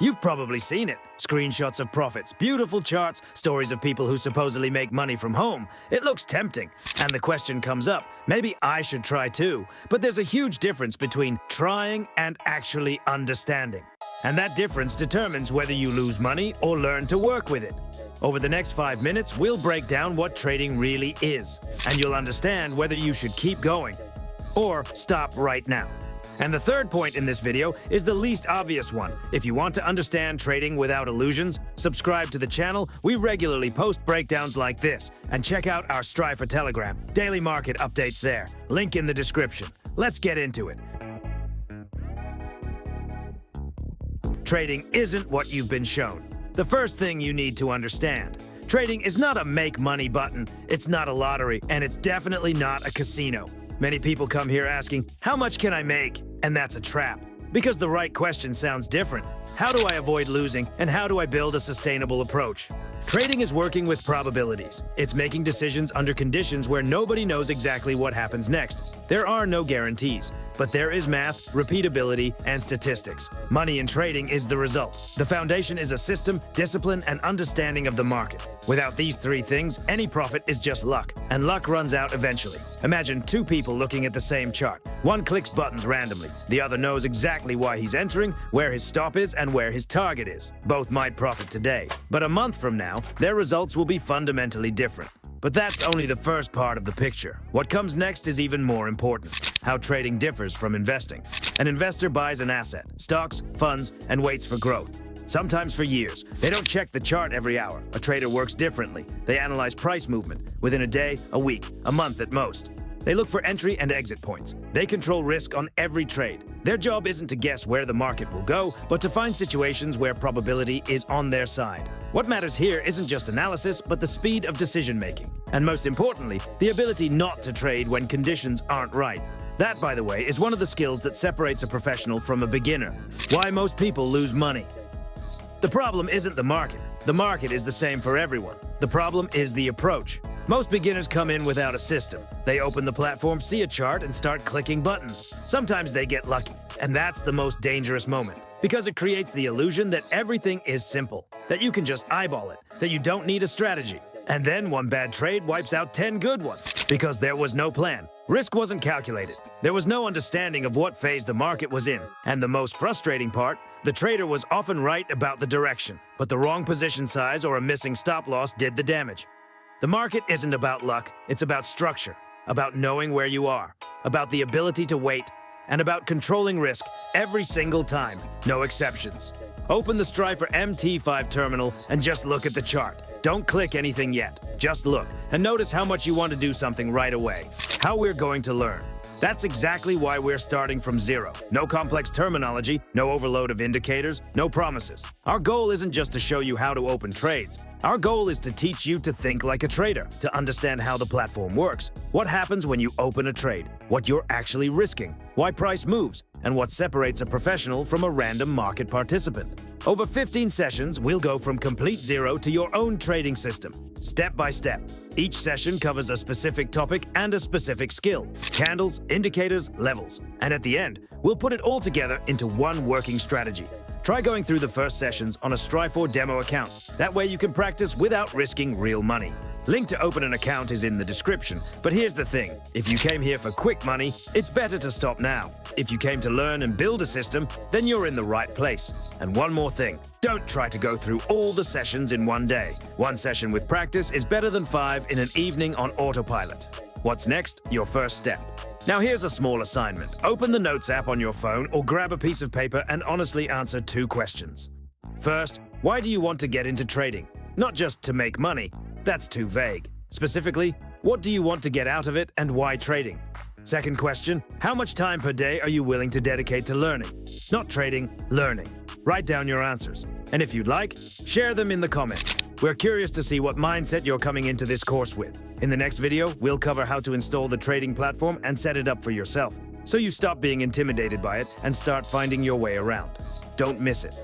You've probably seen it. Screenshots of profits, beautiful charts, stories of people who supposedly make money from home. It looks tempting. And the question comes up, maybe I should try too. But there's a huge difference between trying and actually understanding. And that difference determines whether you lose money or learn to work with it. Over the next 5 minutes, we'll break down what trading really is. And you'll understand whether you should keep going or stop right now. And the third point in this video is the least obvious one. If you want to understand trading without illusions, subscribe to the channel. We regularly post breakdowns like this. And check out our Strifor Telegram. Daily market updates there. Link in the description. Let's get into it. Trading isn't what you've been shown. The first thing you need to understand. Trading is not a make money button, it's not a lottery, and it's definitely not a casino. Many people come here asking, how much can I make? And that's a trap. Because the right question sounds different. How do I avoid losing, and how do I build a sustainable approach? Trading is working with probabilities. It's making decisions under conditions where nobody knows exactly what happens next. There are no guarantees, but there is math, repeatability, and statistics. Money in trading is the result. The foundation is a system, discipline, and understanding of the market. Without these three things, any profit is just luck, and luck runs out eventually. Imagine two people looking at the same chart. One clicks buttons randomly. The other knows exactly why he's entering, where his stop is, and where his target is. Both might profit today, but a month from now, their results will be fundamentally different. But that's only the first part of the picture. What comes next is even more important. How trading differs from investing. An investor buys an asset, stocks, funds, and waits for growth. Sometimes for years. They don't check the chart every hour. A trader works differently. They analyze price movement within a day, a week, a month at most. They look for entry and exit points. They control risk on every trade. Their job isn't to guess where the market will go, but to find situations where probability is on their side. What matters here isn't just analysis, but the speed of decision-making. And most importantly, the ability not to trade when conditions aren't right. That, by the way, is one of the skills that separates a professional from a beginner. Why most people lose money. The problem isn't the market. The market is the same for everyone. The problem is the approach. Most beginners come in without a system. They open the platform, see a chart, and start clicking buttons. Sometimes they get lucky, and that's the most dangerous moment, because it creates the illusion that everything is simple, that you can just eyeball it, that you don't need a strategy. And then one bad trade wipes out 10 good ones, because there was no plan. Risk wasn't calculated. There was no understanding of what phase the market was in. And the most frustrating part, the trader was often right about the direction, but the wrong position size or a missing stop loss did the damage. The market isn't about luck, it's about structure, about knowing where you are, about the ability to wait, and about controlling risk every single time, no exceptions. Open the Strifor MT5 terminal and just look at the chart. Don't click anything yet, just look, and notice how much you want to do something right away. How we're going to learn. That's exactly why we're starting from zero. No complex terminology, no overload of indicators, no promises. Our goal isn't just to show you how to open trades. Our goal is to teach you to think like a trader, to understand how the platform works, what happens when you open a trade, what you're actually risking, why price moves, and what separates a professional from a random market participant. Over 15 sessions, we'll go from complete zero to your own trading system, step by step. Each session covers a specific topic and a specific skill, candles, indicators, levels. And at the end, we'll put it all together into one working strategy. Try going through the first sessions on a Strifor demo account. That way you can practice without risking real money. Link to open an account is in the description, but here's the thing. If you came here for quick money, it's better to stop now. If you came to learn and build a system, then you're in the right place. And one more thing, don't try to go through all the sessions in one day. One session with practice is better than 5 in an evening on autopilot. What's next? Your first step. Now here's a small assignment. Open the Notes app on your phone or grab a piece of paper and honestly answer 2 questions. First, why do you want to get into trading? Not just to make money. That's too vague. Specifically, what do you want to get out of it and why trading? Second question, how much time per day are you willing to dedicate to learning? Not trading, learning. Write down your answers. And if you'd like, share them in the comments. We're curious to see what mindset you're coming into this course with. In the next video, we'll cover how to install the trading platform and set it up for yourself, so you stop being intimidated by it and start finding your way around. Don't miss it.